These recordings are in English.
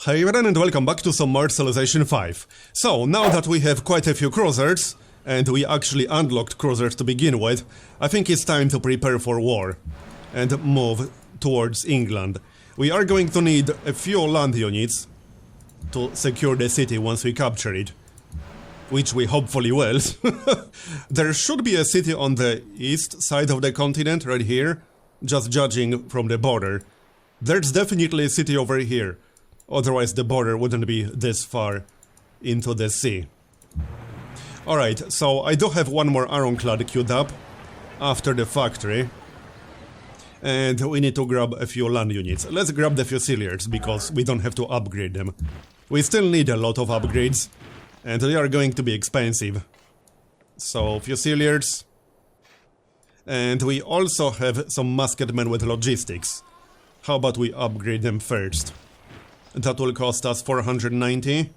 Hey everyone and welcome back to some more Civilization 5. So, now that we have quite a few cruisers, and we actually unlocked cruisers to begin with, I think it's time to prepare for war and move towards England. We are going to need a few land units to secure the city once we capture it, which we hopefully will. There should be a city on the east side of the continent, right here, just judging from the border. There's definitely a city over here. Otherwise the border wouldn't be this far into the sea. Alright, so I do have one more ironclad queued up after the factory. And we need to grab a few land units. Let's grab the Fusiliers, because we don't have to upgrade them. We still need a lot of upgrades, and they are going to be expensive. So, Fusiliers. And we also have some musketmen with logistics. How about we upgrade them first? That will cost us 490.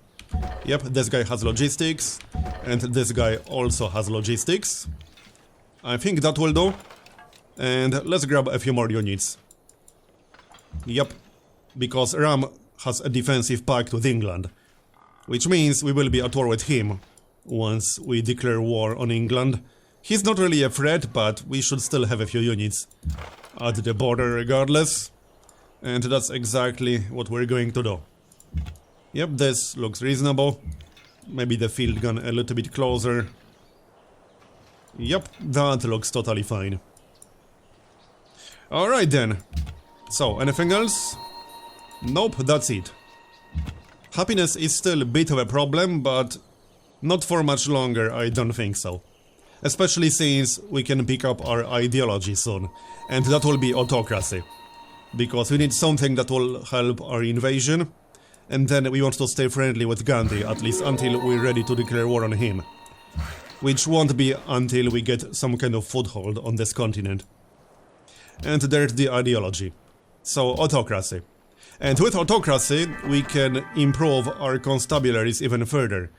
Yep, this guy has logistics. And this guy also has logistics. I think that will do. And let's grab a few more units. Yep, because Ram has a defensive pact with England. Which means we will be at war with him once we declare war on England. He's not really a threat, but we should still have a few units at the border regardless. And that's exactly what we're going to do. Yep, this looks reasonable. Maybe the field gun a little bit closer. Yep, that looks totally fine. Alright then. So, anything else? Nope, that's it. Happiness is still a bit of a problem, but not for much longer, I don't think so. Especially since we can pick up our ideology soon. And that will be autocracy. Because we need something that will help our invasion, and then we want to stay friendly with Gandhi, at least until we're ready to declare war on him. Which won't be until we get some kind of foothold on this continent. And there's the ideology. So, autocracy. And with autocracy, we can improve our constabularies even further.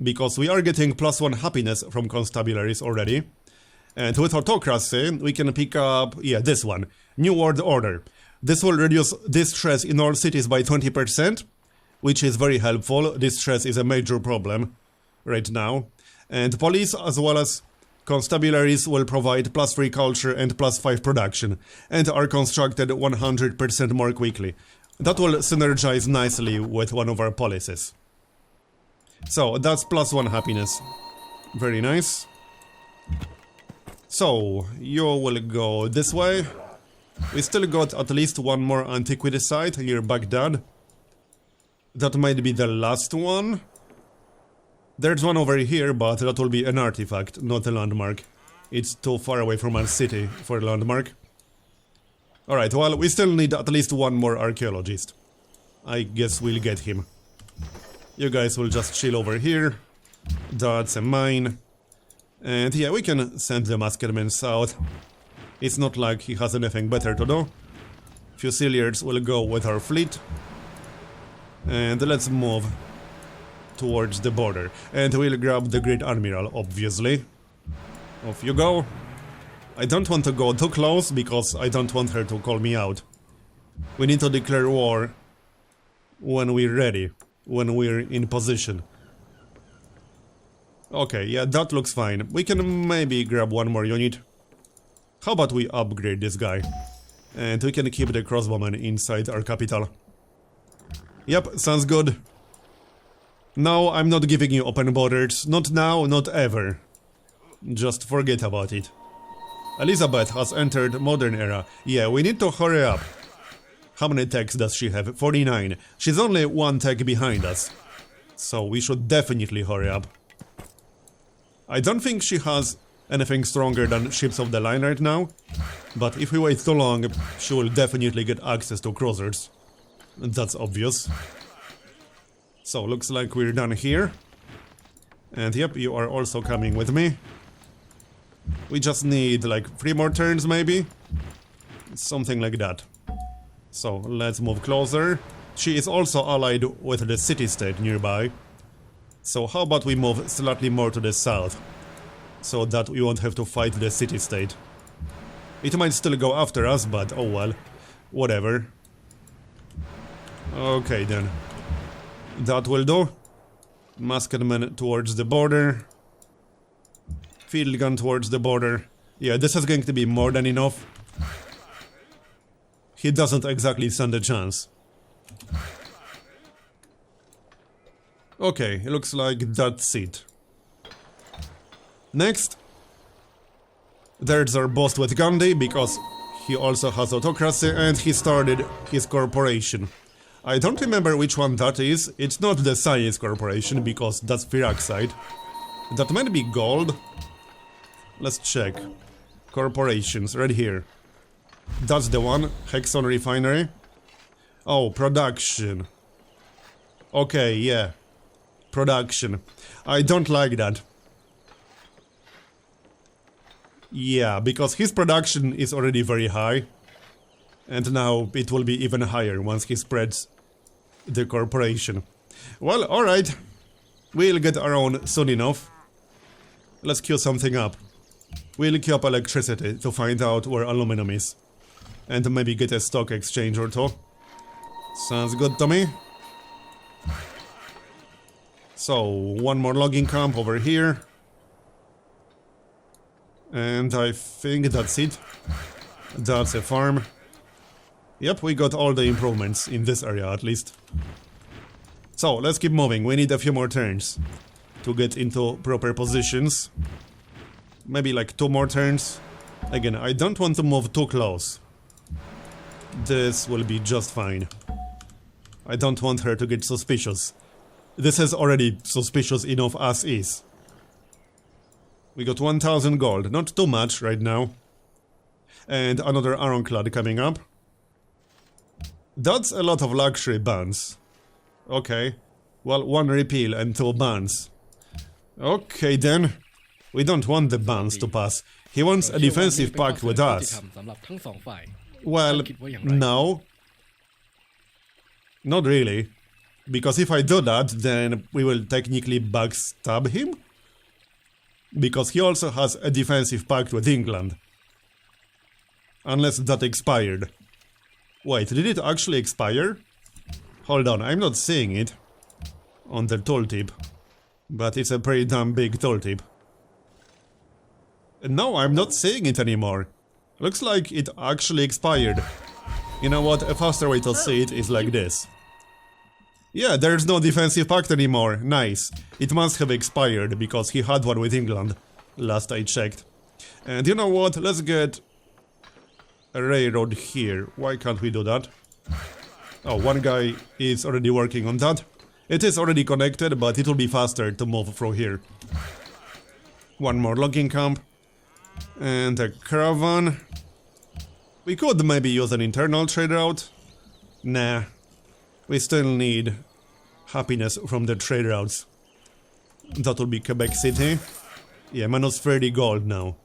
Because we are getting +1 happiness from constabularies already. And with autocracy, we can pick up, yeah, this one. New World Order. This will reduce distress in all cities by 20%, which is very helpful. Distress is a major problem right now. And police as well as constabularies will provide +3 culture and +5 production, and are constructed 100% more quickly. That will synergize nicely with one of our policies. So, that's +1 happiness. Very nice. So, you will go this way. We still got at least one more antiquity site near Baghdad. That might be the last one. There's one over here, but that will be an artifact, not a landmark. It's too far away from our city for a landmark. Alright, well, we still need at least one more archaeologist. I guess we'll get him. You guys will just chill over here. That's a mine. And yeah, we can send the musketmen south. It's not like he has anything better to do. Fusiliers will go with our fleet. And let's move towards the border. And we'll grab the Great Admiral, obviously. Off you go. I don't want to go too close, because I don't want her to call me out. We need to declare war when we're ready. When we're in position. Okay, yeah, that looks fine. We can maybe grab one more unit. How about we upgrade this guy? And we can keep the crossbowmen inside our capital. Yep, sounds good. No, I'm not giving you open borders. Not now, not ever. Just forget about it. Elizabeth has entered modern era. Yeah, we need to hurry up. How many techs does she have? 49. She's only 1 tech behind us. So we should definitely hurry up. I don't think she has anything stronger than ships of the line right now, but if we wait too long, she will definitely get access to cruisers. That's obvious. So, looks like we're done here. And yep, you are also coming with me. We just need like 3 more turns maybe? Something like that. So, let's move closer. She is also allied with the city-state nearby. So how about we move slightly more to the south? So that we won't have to fight the city-state. It might still go after us, but oh well. Whatever. Okay then. That will do. Masked man towards the border. Field gun towards the border. Yeah, this is going to be more than enough. He doesn't exactly stand a chance. Okay, looks like that's it. Next. There's our boss with Gandhi, because he also has autocracy and he started his corporation. I don't remember which one that is. It's not the Science Corporation, because that's peroxide. That might be gold. Let's check. Corporations, right here. That's the one. Hexon Refinery. Oh, production. Okay, yeah. Production. I don't like that. Yeah, because his production is already very high. And now it will be even higher once he spreads the corporation. Well, alright. We'll get our own soon enough. Let's queue something up. We'll queue up electricity to find out where aluminum is. And maybe get a stock exchange or two. Sounds good to me. So, one more logging camp over here. And I think that's it. That's a farm. Yep, we got all the improvements in this area at least. So, let's keep moving. We need a few more turns to get into proper positions. Maybe like 2 more turns. Again, I don't want to move too close. This will be just fine. I don't want her to get suspicious. This is already suspicious enough as is. We got 1000 gold, not too much right now. And another ironclad coming up. That's a lot of luxury bans. Okay. Well, 1 repeal and 2 bans. Okay then. We don't want the bans to pass. He wants a defensive pact with us. Well, no. Not really. Because if I do that, then we will technically backstab him. Because he also has a defensive pact with England. Unless that expired. Wait, did it actually expire? Hold on, I'm not seeing it on the tooltip. But it's a pretty damn big tooltip. No, I'm not seeing it anymore. Looks like it actually expired. You know what, a faster way to see it is like this. Yeah, there's no defensive pact anymore. Nice. It must have expired because he had one with England. Last I checked. And you know what, let's get a railroad here. Why can't we do that? Oh, one guy is already working on that. It is already connected, but it will be faster to move through here. One more logging camp. And a caravan. We could maybe use an internal trade route. Nah. We still need happiness from the trade routes. That will be Quebec City. Yeah, minus 30 gold now.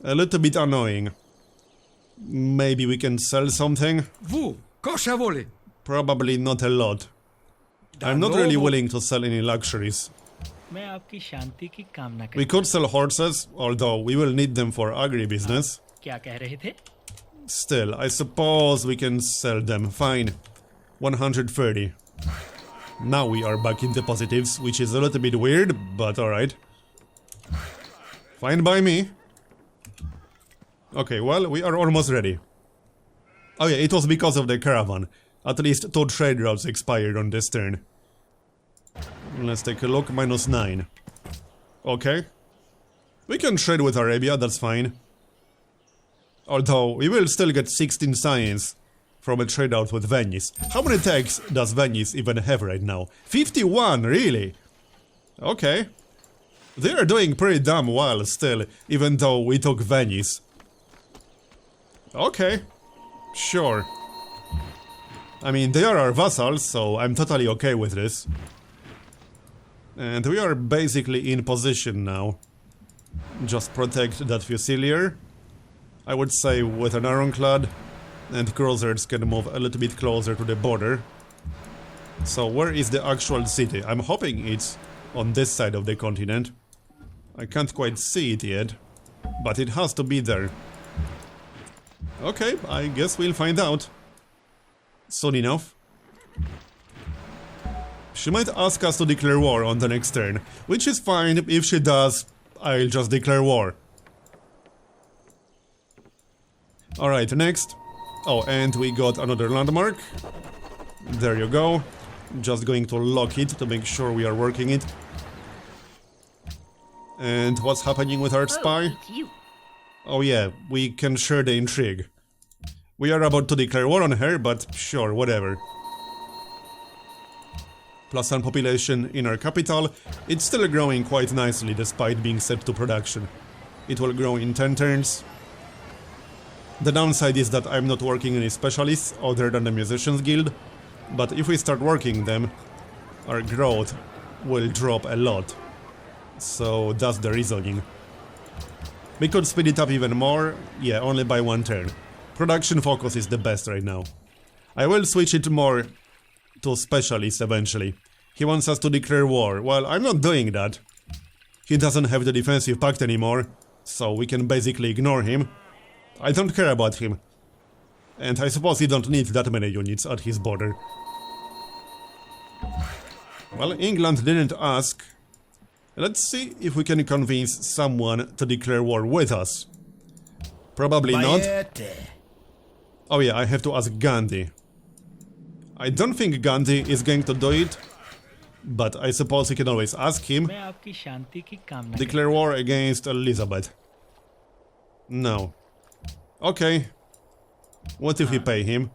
A little bit annoying. Maybe we can sell something? Probably not a lot. I'm not really willing to sell any luxuries. We could sell horses, although we will need them for agribusiness. Still, I suppose we can sell them. Fine. 130. Now we are back in the positives, which is a little bit weird, but alright. Fine by me. Okay, well, we are almost ready. Oh yeah, it was because of the caravan. At least 2 trade routes expired on this turn. Let's take a look, minus 9. Okay. We can trade with Arabia, that's fine. Although, we will still get 16 science from a trade out with Venice. How many techs does Venice even have right now? 51, really? Okay. They are doing pretty damn well still, even though we took Venice. Okay. Sure. I mean, they are our vassals, so I'm totally okay with this. And we are basically in position now. Just protect that Fusilier. I would say with an ironclad. And cruisers can move a little bit closer to the border. So where is the actual city? I'm hoping it's on this side of the continent. I can't quite see it yet. But it has to be there. Okay, I guess we'll find out. Soon enough. She might ask us to declare war on the next turn, which is fine. If she does, I'll just declare war. Alright, next. Oh, and we got another landmark. There you go. Just going to lock it to make sure we are working it. And what's happening with our spy? Oh yeah, we can share the intrigue. We are about to declare war on her, but sure, whatever. +1 population in our capital. It's still growing quite nicely despite being set to production. It will grow in 10 turns. The downside is that I'm not working any specialists other than the Musicians Guild, but if we start working them, our growth will drop a lot. So that's the reasoning. We could speed it up even more, yeah, only by 1 turn. Production focus is the best right now. I will switch it more to specialists eventually. He wants us to declare war. Well, I'm not doing that. He doesn't have the defensive pact anymore, so we can basically ignore him. I don't care about him. And I suppose he don't need that many units at his border. Well, England didn't ask. Let's see if we can convince someone to declare war with us. Probably not. Oh yeah, I have to ask Gandhi. I don't think Gandhi is going to do it, but I suppose we can always ask him. Declare war against Elizabeth. No. Okay. What if we pay him?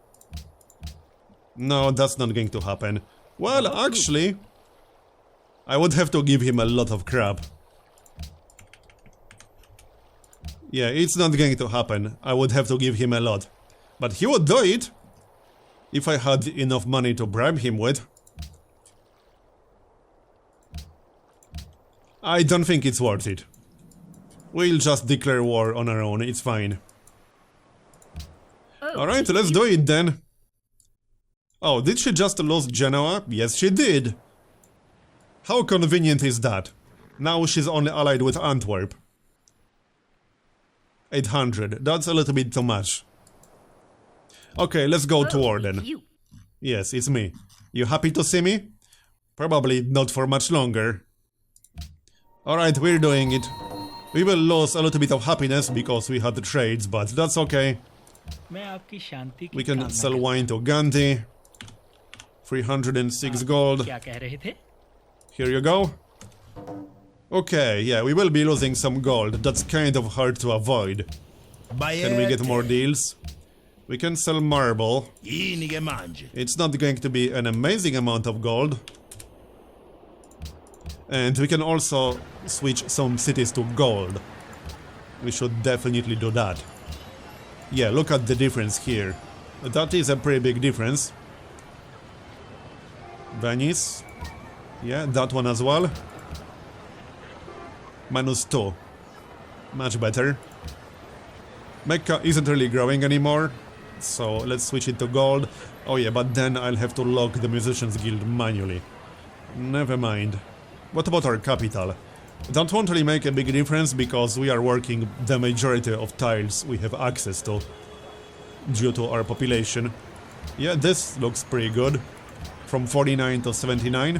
No, that's not going to happen. Well, actually, I would have to give him a lot of crap. Yeah, it's not going to happen. I would have to give him a lot. But he would do it if I had enough money to bribe him with. I don't think it's worth it. We'll just declare war on our own, it's fine. Alright, let's do it then. Oh, did she just lose Genoa? Yes, she did. How convenient is that? Now she's only allied with Antwerp. 800, that's a little bit too much. Okay, let's go to war then. Yes, it's me. You happy to see me? Probably not for much longer. Alright, we're doing it. We will lose a little bit of happiness because we had the trades, but that's okay. We can sell wine to Gandhi. 306 gold. Here you go. Okay, yeah, we will be losing some gold. That's kind of hard to avoid. Can we get more deals? We can sell marble. It's not going to be an amazing amount of gold. And we can also switch some cities to gold. We should definitely do that. Yeah, look at the difference here. That is a pretty big difference. Venice. Yeah, that one as well. -2. Much better. Mecca isn't really growing anymore, so let's switch it to gold. Oh yeah, but then I'll have to lock the Musicians Guild manually. Never mind. What about our capital? That won't really make a big difference because we are working the majority of tiles we have access to due to our population. Yeah, this looks pretty good. From 49 to 79.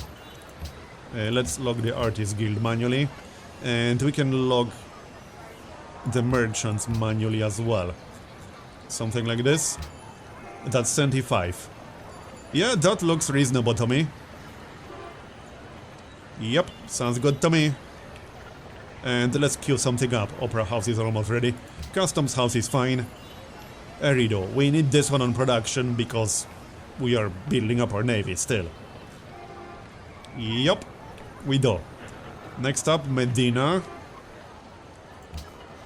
Let's log the Artist Guild manually. And we can log the merchants manually as well. Something like this. That's 75. Yeah, that looks reasonable to me. Yep, sounds good to me. And let's queue something up. Opera House is almost ready. Customs House is fine. Erido, we need this one on production because we are building up our navy still. Yep, we do. Next up, Medina.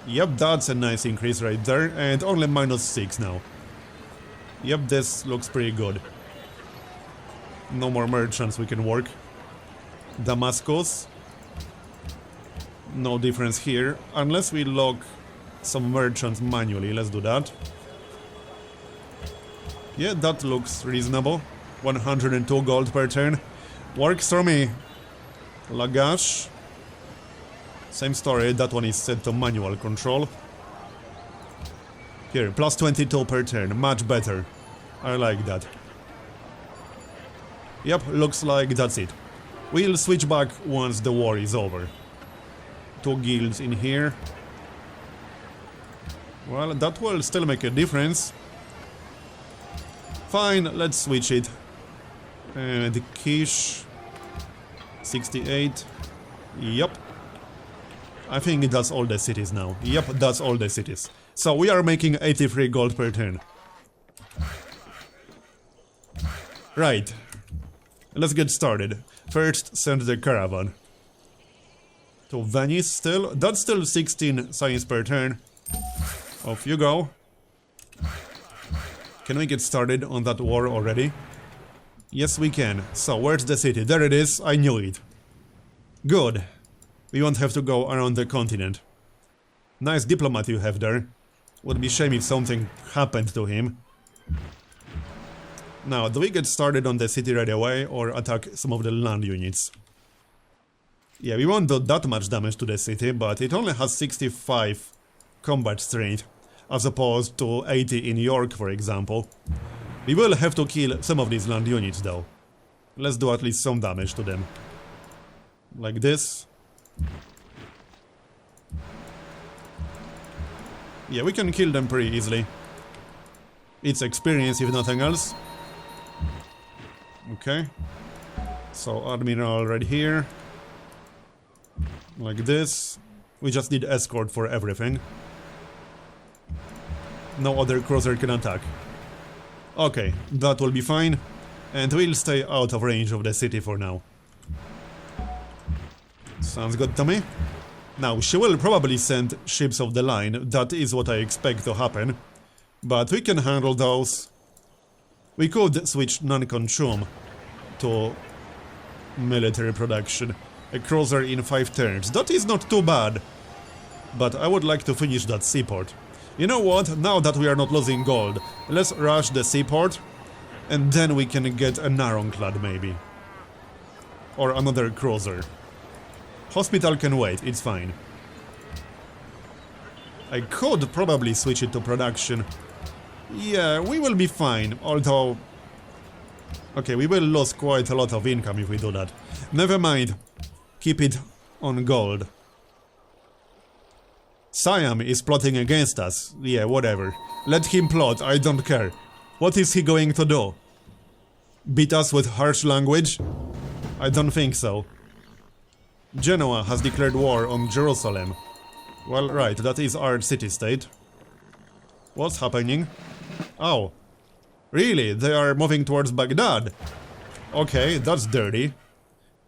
Yep, that's a nice increase right there. And only -6 now. Yep, this looks pretty good. No more merchants we can work. Damascus. No difference here. Unless we log some merchants manually. Let's do that. Yeah, that looks reasonable. 102 gold per turn. Works for me. Lagash. Same story, that one is set to manual control. Here, +22 per turn, much better. I like that. Yep, looks like that's it. We'll switch back once the war is over. 2 guilds in here. Well, that will still make a difference. Fine, let's switch it. And Kish... 68. Yep. I think that's all the cities now. Yep, that's all the cities. So we are making 83 gold per turn. Right. Let's get started. First, send the caravan. To Venice still. That's still 16 science per turn. Off you go. Can we get started on that war already? Yes, we can. So, where's the city? There it is. I knew it. Good. We won't have to go around the continent. Nice diplomat you have there. Would be shame if something happened to him. Now, do we get started on the city right away or attack some of the land units? Yeah, we won't do that much damage to the city, but it only has 65 combat strength, as opposed to 80 in York, for example. We will have to kill some of these land units, though. Let's do at least some damage to them. Like this. Yeah, we can kill them pretty easily. It's experience, if nothing else. Okay. So, Admiral right here. Like this. We just need escort for everything. No other cruiser can attack. Okay, that will be fine. And we'll stay out of range of the city for now. Sounds good to me. Now, she will probably send ships of the line. That is what I expect to happen. But we can handle those. We could switch non-consume to military production. A cruiser in 5 turns. That is not too bad. But I would like to finish that seaport. You know what? Now that we are not losing gold, let's rush the seaport. And then we can get an ironclad, maybe. Or another cruiser. Hospital can wait, it's fine. I could probably switch it to production. Yeah, we will be fine, although... Okay, we will lose quite a lot of income if we do that. Never mind. Keep it on gold. Siam is plotting against us. Yeah, whatever. Let him plot, I don't care. What is he going to do? Beat us with harsh language? I don't think so. Genoa has declared war on Jerusalem. Well, right, that is our city-state. What's happening? Oh. Really? They are moving towards Baghdad? Okay, that's dirty.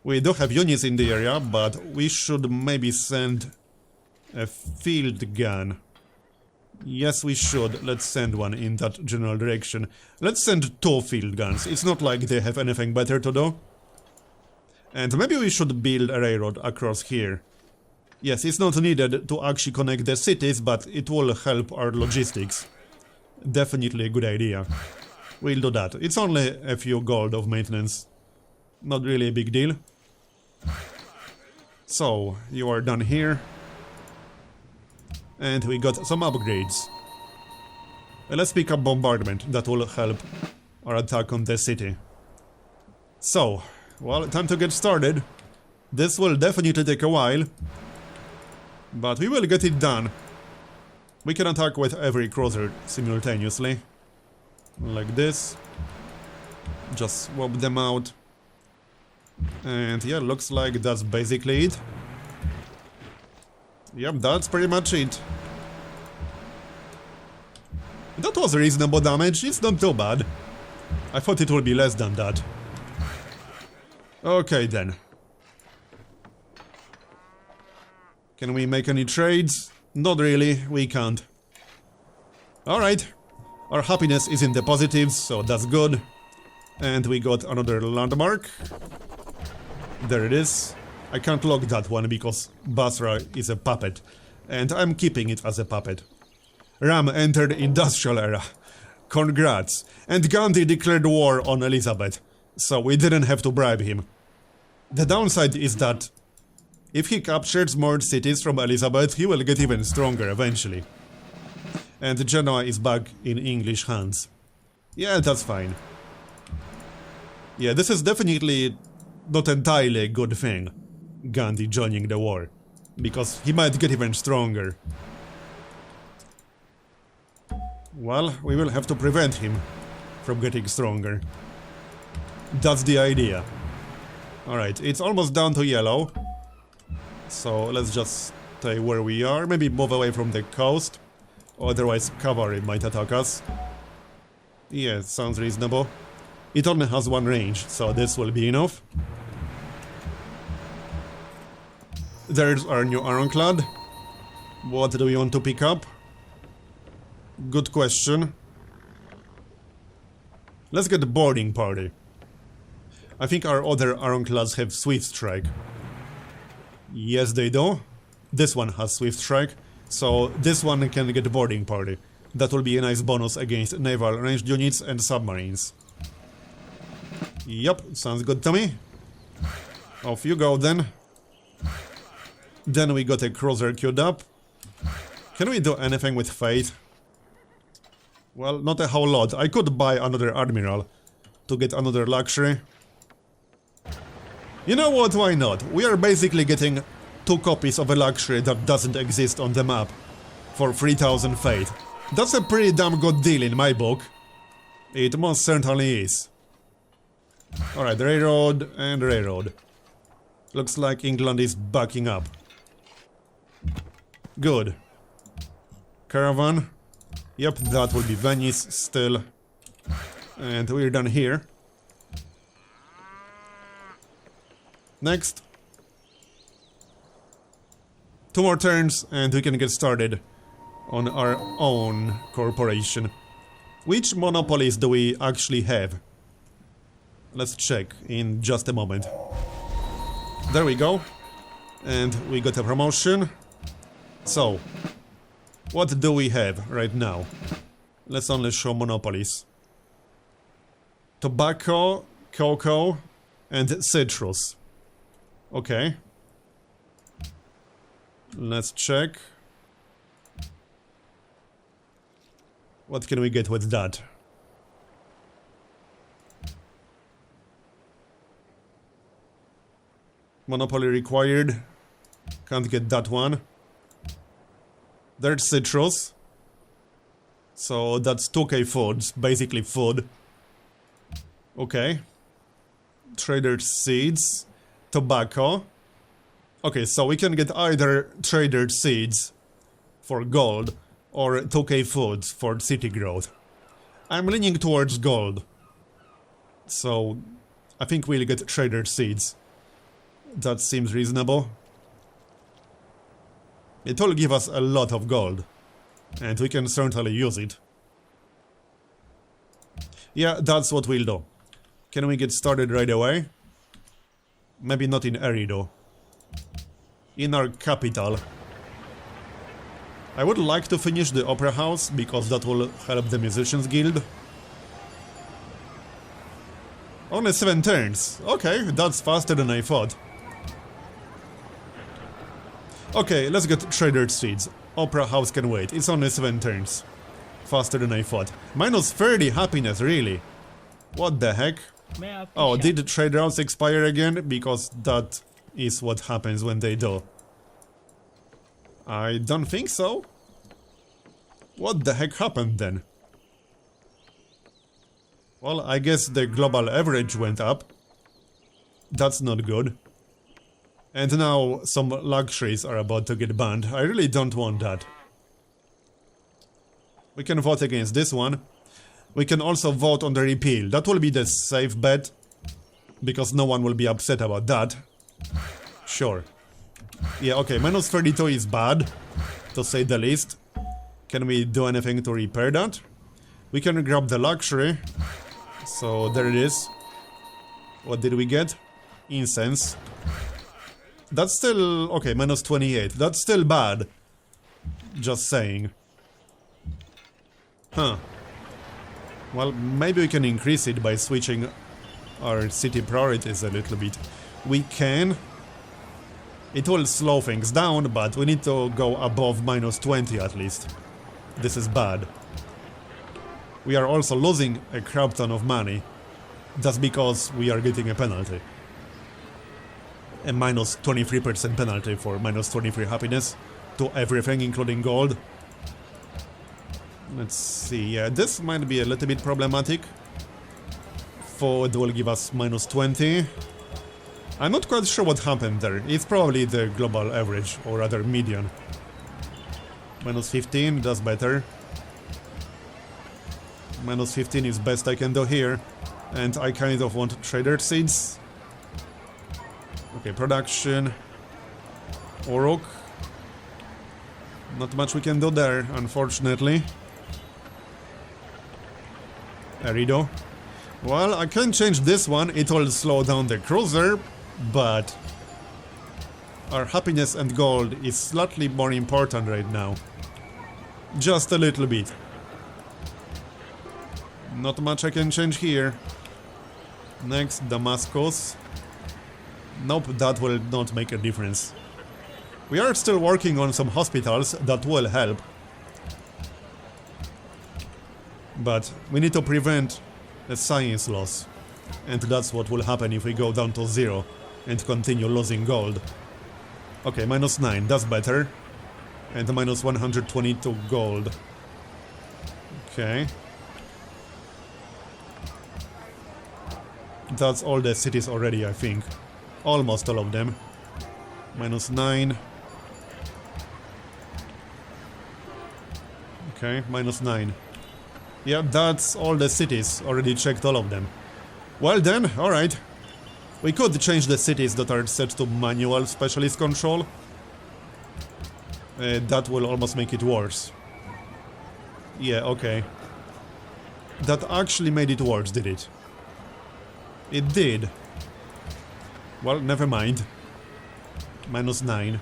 We do have units in the area, but we should maybe send a field gun. Yes, we should. Let's send one in that general direction. Let's send 2 field guns. It's not like they have anything better to do. And maybe we should build a railroad across here. Yes, it's not needed to actually connect the cities, but it will help our logistics. Definitely a good idea. We'll do that. It's only a few gold of maintenance. Not really a big deal. So, you are done here. And we got some upgrades. Let's pick up bombardment. That will help our attack on the city. So, well, time to get started. This will definitely take a while. But we will get it done. We can attack with every cruiser simultaneously. Like this. Just swap them out. And yeah, looks like that's basically it. Yep, that's pretty much it. That was reasonable damage, it's not too bad. I thought it would be less than that. Okay then. Can we make any trades? Not really, we can't. Alright. Our happiness is in the positives, so that's good. And we got another landmark. There it is. I can't lock that one because Basra is a puppet. And I'm keeping it as a puppet. Ram entered industrial era. Congrats. And Gandhi declared war on Elizabeth. So we didn't have to bribe him. The downside is that if he captures more cities from Elizabeth, he will get even stronger eventually. And Genoa is back in English hands. Yeah, that's fine. Yeah, this is definitely not entirely a good thing, Gandhi joining the war, because he might get even stronger. Well, we will have to prevent him from getting stronger. That's the idea. Alright, it's almost down to yellow. So let's just stay where we are, maybe move away from the coast. Otherwise cavalry might attack us. Yeah, sounds reasonable. It only has one range, so this will be enough. There's our new ironclad. What do we want to pick up? Good question. Let's get the boarding party. I think our other ironclads have Swift Strike. Yes, they do. This one has Swift Strike, so this one can get boarding party. That will be a nice bonus against naval ranged units and submarines. Yup, sounds good to me. Off you go then. Then we got a cruiser queued up. Can we do anything with Fate? Well, not a whole lot. I could buy another admiral to get another luxury. You know what, why not? We are basically getting 2 copies of a luxury that doesn't exist on the map for 3000 Fate. That's a pretty damn good deal in my book. It most certainly is. Alright, railroad and railroad. Looks like England is backing up. Good. Caravan. Yep, that will be Venice still. And we're done here. Next. 2 more turns and we can get started on our own corporation. Which monopolies do we actually have? Let's check in just a moment. There we go. And we got a promotion. So, what do we have right now? Let's only show monopolies. Tobacco, cocoa, and citrus. Okay. Let's check. What can we get with that? Monopoly required. Can't get that one. There's citrus. So that's 2k foods, basically food. Okay. Trader seeds. Tobacco. Okay, so we can get either trader seeds for gold or 2k foods for city growth. I'm leaning towards gold. So I think we'll get trader seeds. That seems reasonable. It will give us a lot of gold, and we can certainly use it. Yeah, that's what we'll do. Can we get started right away? Maybe not in Erido. In our capital. I would like to finish the Opera House, because that will help the Musicians Guild. Only 7 turns. Okay, that's faster than I thought. Okay, let's get Trader Seeds. Opera House can wait. It's only 7 turns. Faster than I thought. Minus 30 happiness, really? What the heck? Oh, did the trade rounds expire again? Because that is what happens when they do. I don't think so. What the heck happened then? Well, I guess the global average went up. That's not good. And now some luxuries are about to get banned. I really don't want that. We can vote against this one. We can also vote on the repeal. That will be the safe bet, because no one will be upset about that. Sure. Yeah, okay, minus 32 is bad, to say the least. Can we do anything to repair that? We can grab the luxury. So there it is. What did we get? Incense. That's still... okay, minus 28. That's still bad. Just saying. Huh. Well, maybe we can increase it by switching our city priorities a little bit. We can. It will slow things down, but we need to go above minus 20 at least. This is bad. We are also losing a crap ton of money That's because we are getting a penalty. A minus 23% penalty for minus 23 happiness to everything, including gold. Let's see, yeah, this might be a little bit problematic. Food will give us minus 20. I'm not quite sure what happened there. It's probably the global average, or rather median. Minus 15, that's better. Minus 15 is best I can do here. And I kind of want trader seeds. Okay, production. Orok. Not much we can do there, unfortunately. Erido. Well, I can change this one, it will slow down the cruiser, but our happiness and gold is slightly more important right now. Just a little bit. Not much I can change here. Next, Damascus. Nope, that will not make a difference. We are still working on some hospitals that will help. But we need to prevent a science loss. And that's what will happen if we go down to 0 and continue losing gold. Okay, minus 9, that's better. And minus 122 gold. Okay. That's all the cities already, I think. Almost all of them. Minus 9. Okay, minus 9. Yeah, that's all the cities. Already checked all of them. Well then, alright. We could change the cities that are set to manual specialist control. That will almost make it worse. Yeah, okay. That actually made it worse, did it? It did. Well, never mind. Minus 9.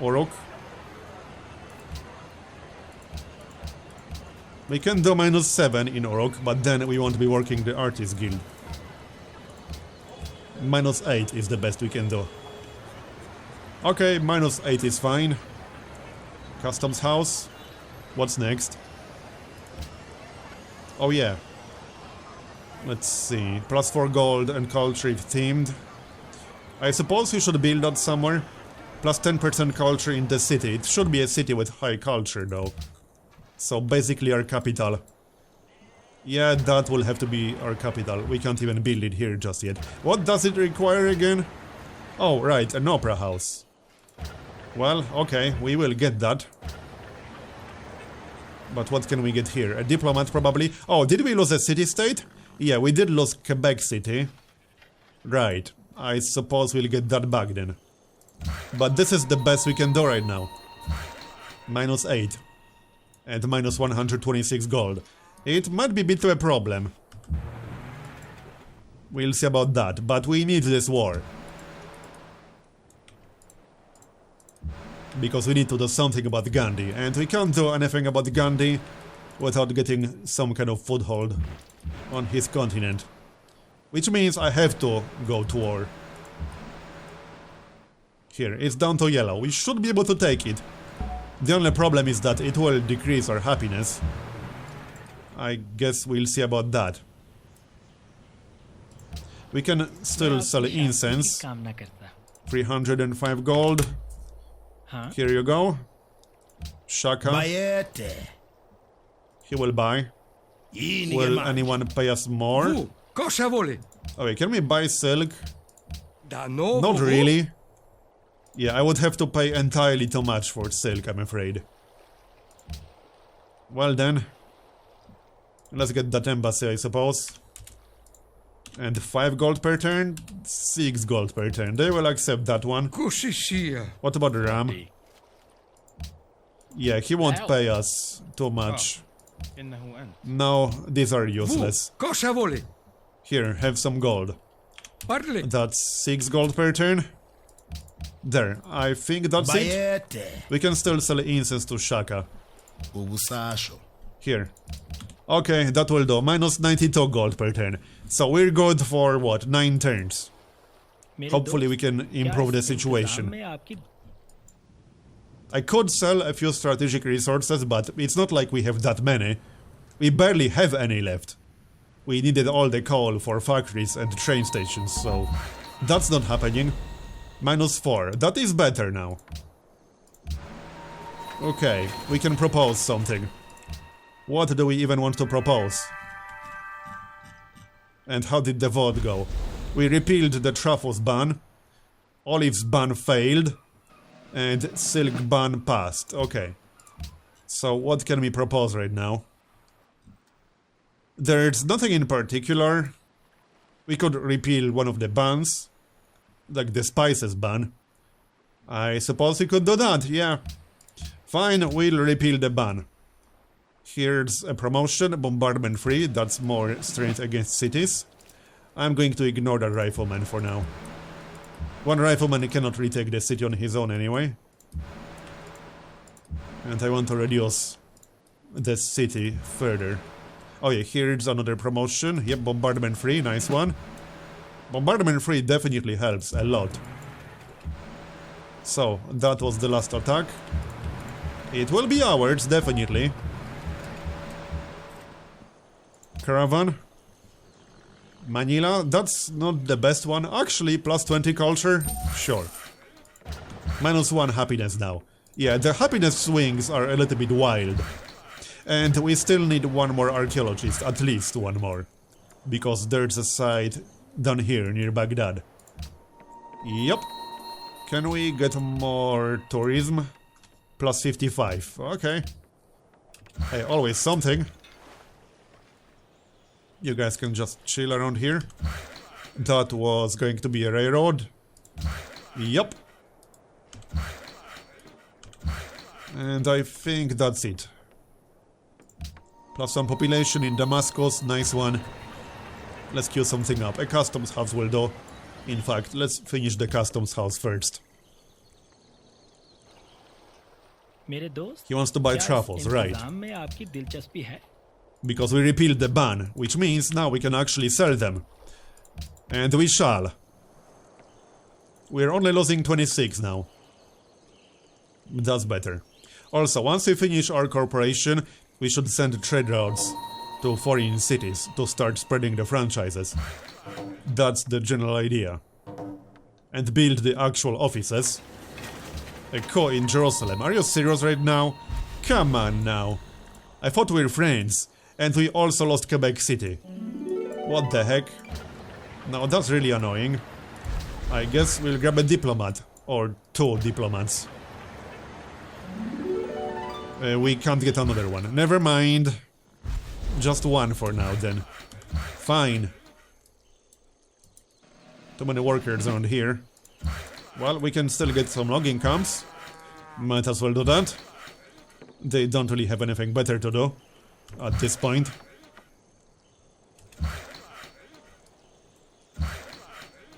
Orok. We can do minus 7 in Orok, but then we won't be working the Artist Guild. Minus 8 is the best we can do. Okay, minus 8 is fine. Customs house. What's next? Oh yeah. Let's see. Plus 4 gold and culture themed. I suppose you should build that somewhere. Plus 10% culture in the city. It should be a city with high culture though. So basically our capital. Yeah, that will have to be our capital. We can't even build it here just yet. What does it require again? Oh, right, an opera house. Well, okay, we will get that. But what can we get here? A diplomat probably? Oh, did we lose a city-state? Yeah, we did lose Quebec City. Right, I suppose we'll get that back then. But this is the best we can do right now. Minus 8. And minus 126 gold. It might be a bit of a problem. We'll see about that, but we need this war. Because we need to do something about Gandhi, and we can't do anything about Gandhi without getting some kind of foothold on his continent. Which means I have to go to war. Here, it's down to yellow. We should be able to take it. The only problem is that it will decrease our happiness. I guess we'll see about that. We can still sell incense. 305 gold. Here you go. Shaka. He will buy. Will anyone pay us more? Okay, can we buy silk? Not really. Yeah, I would have to pay entirely too much for silk, I'm afraid. Well then. Let's get that embassy, I suppose. And 5 gold per turn? 6 gold per turn. They will accept that one. What about Ram? Yeah, he won't pay us too much. No, these are useless. Here, have some gold. That's 6 gold per turn. There, I think that's it. We can still sell incense to Shaka. Here. Okay, that will do. Minus 92 gold per turn. So we're good for what? 9 turns. Hopefully we can improve the situation. I could sell a few strategic resources, but it's not like we have that many. We barely have any left. We needed all the coal for factories and train stations, so that's not happening. -4. That is better now. Okay, we can propose something. What do we even want to propose? And how did the vote go? We repealed the truffles ban, olives ban failed, and silk ban passed. Okay. So what can we propose right now? There's nothing in particular. We could repeal one of the bans, like the spices ban. I suppose we could do that, yeah. Fine, we'll repeal the ban. Here's a promotion, bombardment free, that's more strength against cities. I'm going to ignore that rifleman for now. One rifleman cannot retake the city on his own anyway. And I want to reduce the city further. Oh yeah, here's another promotion. Yep, bombardment free, nice one. Bombardment free definitely helps a lot. So, that was the last attack. It will be ours, definitely. Caravan. Manila, that's not the best one. Actually, +20 culture, sure. -1 happiness now. Yeah, the happiness swings are a little bit wild. And we still need one more archaeologist, at least one more. Because there's a site down here near Baghdad. Yep. Can we get more tourism? +55, okay. Hey, always something. You guys can just chill around here. That was going to be a railroad. Yup. And I think that's it. Plus some population in Damascus, nice one. Let's queue something up. A customs house will do. In fact, let's finish the customs house first. He wants to buy truffles, right? Because we repealed the ban, which means now we can actually sell them. And we shall. We're only losing 26 now. That's better. Also, once we finish our corporation, we should send trade routes to foreign cities to start spreading the franchises. That's the general idea. And build the actual offices. A co in Jerusalem. Are you serious right now? Come on now. I thought we were friends. And we also lost Quebec City. What the heck? Now that's really annoying. I guess we'll grab a diplomat. Or 2 diplomats. We can't get another one. Never mind. Just one for now then. Fine. Too many workers around here. Well, we can still get some logging camps. Might as well do that. They don't really have anything better to do at this point.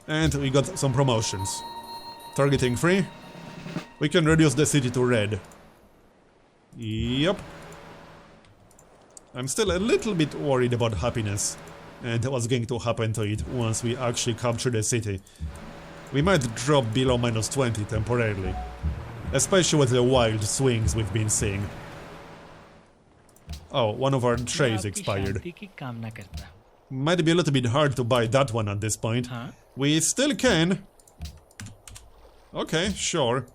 And we got some promotions. Targeting free. We can reduce the city to red. Yep. I'm still a little bit worried about happiness and what's going to happen to it once we actually capture the city. We might drop below -20 temporarily, especially with the wild swings we've been seeing. Oh, one of our trays expired. Might be a little bit hard to buy that one at this point. We still can. Okay, sure.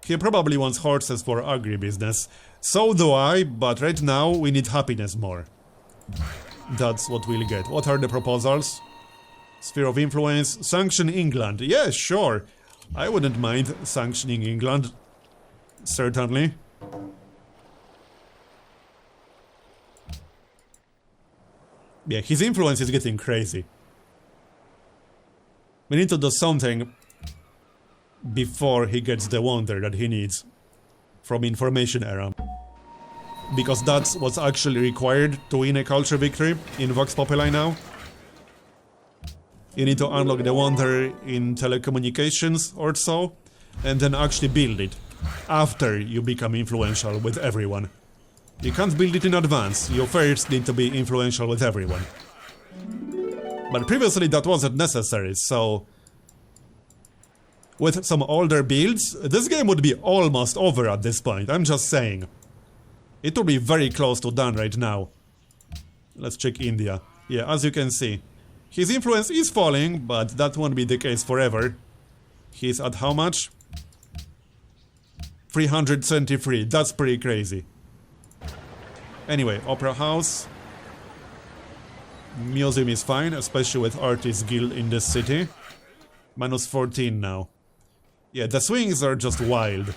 He probably wants horses for agribusiness. So do I, but right now we need happiness more. That's what we'll get. What are the proposals? Sphere of influence. Sanction England. Yeah, sure. I wouldn't mind sanctioning England. Certainly. Yeah, his influence is getting crazy. We need to do something before he gets the wonder that he needs from information era. Because that's what's actually required to win a culture victory in Vox Populi now. You need to unlock the wonder in telecommunications or so, and then actually build it after you become influential with everyone. You can't build it in advance, you first need to be influential with everyone. But previously that wasn't necessary, so with some older builds, this game would be almost over at this point, I'm just saying. It would be very close to done right now. Let's check India. Yeah, as you can see. His influence is falling, but that won't be the case forever. He's at how much? 323, that's pretty crazy. Anyway, Opera House. Museum is fine, especially with Artists Guild in this city. Minus 14 now. Yeah, the swings are just wild.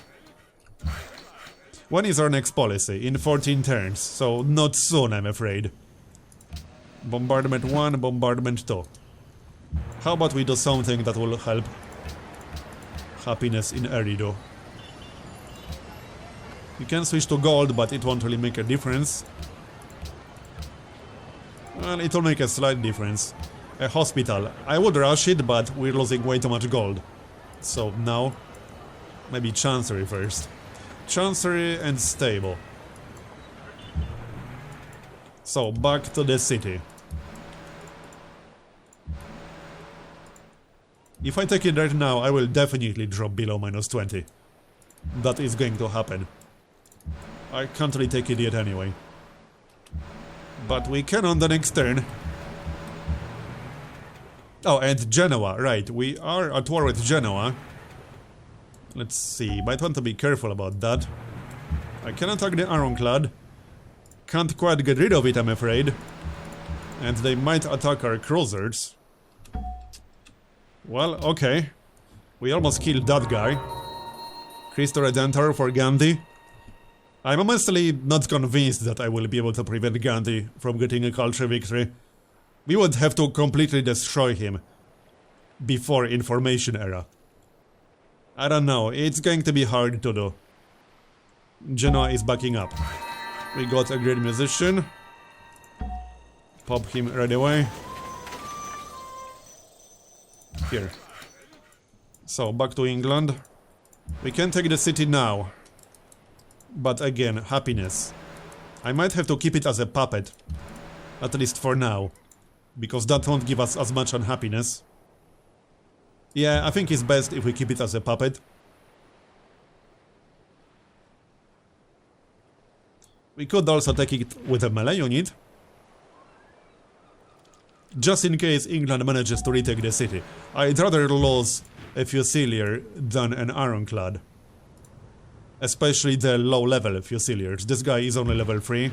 When is our next policy? In 14 turns, so not soon, I'm afraid. Bombardment 1, Bombardment 2. How about we do something that will help happiness in Erido? You can switch to gold, but it won't really make a difference. Well, it will make a slight difference. A hospital. I would rush it, but we're losing way too much gold. So now, maybe Chancery first. Chancery and stable. So, back to the city. If I take it right now, I will definitely drop below minus 20. That is going to happen. I can't really take it yet anyway. But we can on the next turn. Oh, and Genoa, right. We are at war with Genoa. Let's see, might want to be careful about that. I can attack the Ironclad. Can't quite get rid of it, I'm afraid. And they might attack our cruisers. Well, okay. We almost killed that guy. Cristo Redentor for Gandhi. I'm honestly not convinced that I will be able to prevent Gandhi from getting a culture victory. We would have to completely destroy him before Information Era. I don't know, it's going to be hard to do. Genoa is backing up. We got a great musician. Pop him right away. Here. So, back to England. We can take the city now. But again, happiness. I might have to keep it as a puppet. At least for now. Because that won't give us as much unhappiness. Yeah, I think it's best if we keep it as a puppet. We could also take it with a melee unit. Just in case England manages to retake the city. I'd rather lose a Fusilier than an Ironclad. Especially the low-level Fusiliers. This guy is only level 3.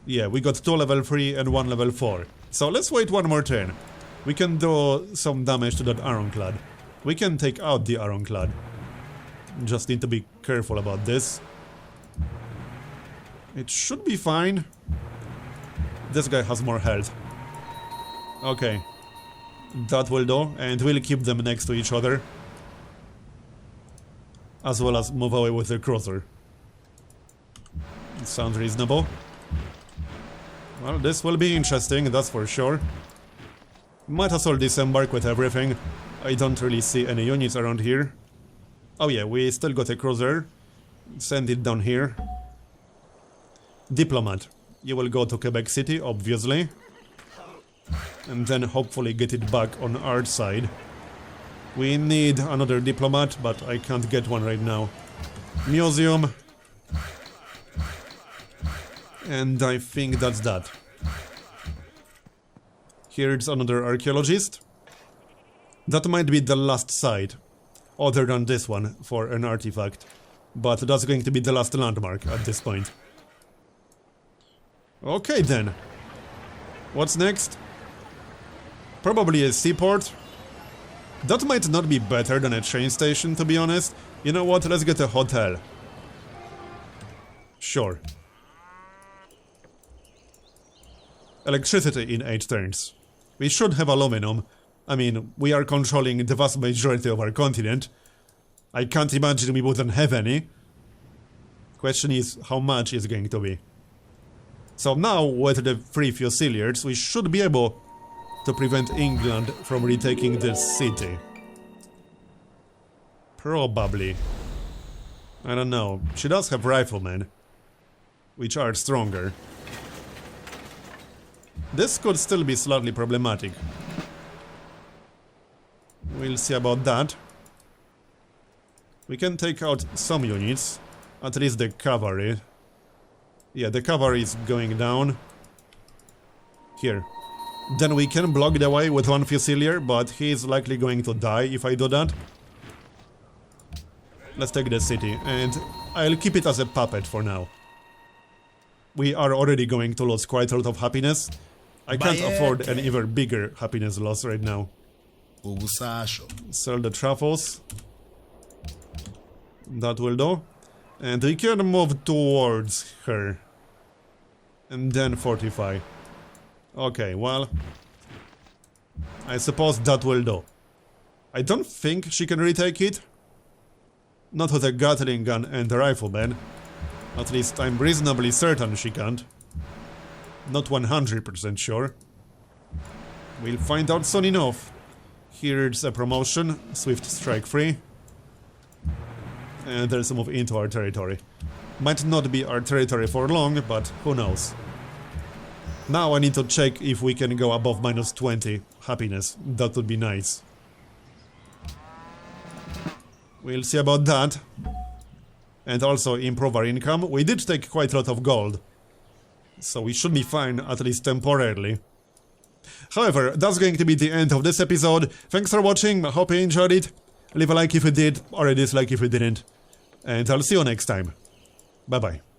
Yeah, we got 2 level 3 and 1 level 4. So let's wait one more turn. We can do some damage to that Ironclad. We can take out the Ironclad. Just need to be careful about this. It should be fine. This guy has more health. Okay. That will do, and we'll keep them next to each other. As well as move away with the cruiser. It sounds reasonable. Well, this will be interesting, that's for sure. Might as well disembark with everything. I don't really see any units around here. Oh yeah, we still got a cruiser. Send it down here. Diplomat. You will go to Quebec City, obviously. And then hopefully get it back on our side. We need another diplomat, but I can't get one right now. Museum. And I think that's that. Here's another archaeologist. That might be the last site, other than this one, for an artifact. But that's going to be the last landmark at this point. Okay then. What's next? Probably a seaport. That might not be better than a train station, to be honest. You know what, let's get a hotel. Sure. Electricity in 8 turns. We should have aluminum. I mean, we are controlling the vast majority of our continent. I can't imagine we wouldn't have any. Question is, how much is going to be? So now, with the 3 Fusiliers, we should be able to prevent England from retaking this city. Probably. I don't know. She does have riflemen, which are stronger. This could still be slightly problematic. We'll see about that. We can take out some units, at least the cavalry. Yeah, the cavalry is going down. Here. Then we can block the way with one Fusilier, but he is likely going to die if I do that. Let's take the city, and I'll keep it as a puppet for now. We are already going to lose quite a lot of happiness. I can't afford an even bigger happiness loss right now. Sell the truffles. That will do. And we can move towards her. And then fortify. Okay, well... I suppose that will do. I don't think she can retake it. Not with a Gatling gun and a rifleman. At least I'm reasonably certain she can't. Not 100% sure. We'll find out soon enough. Here's a promotion. Swift strike free. And there's a move into our territory. Might not be our territory for long, but who knows. Now I need to check if we can go above minus 20 happiness. That would be nice. We'll see about that. And also improve our income. We did take quite a lot of gold. So we should be fine, at least temporarily. However, that's going to be the end of this episode. Thanks for watching, I hope you enjoyed it. Leave a like if you did, or a dislike if you didn't. And I'll see you next time. Bye bye.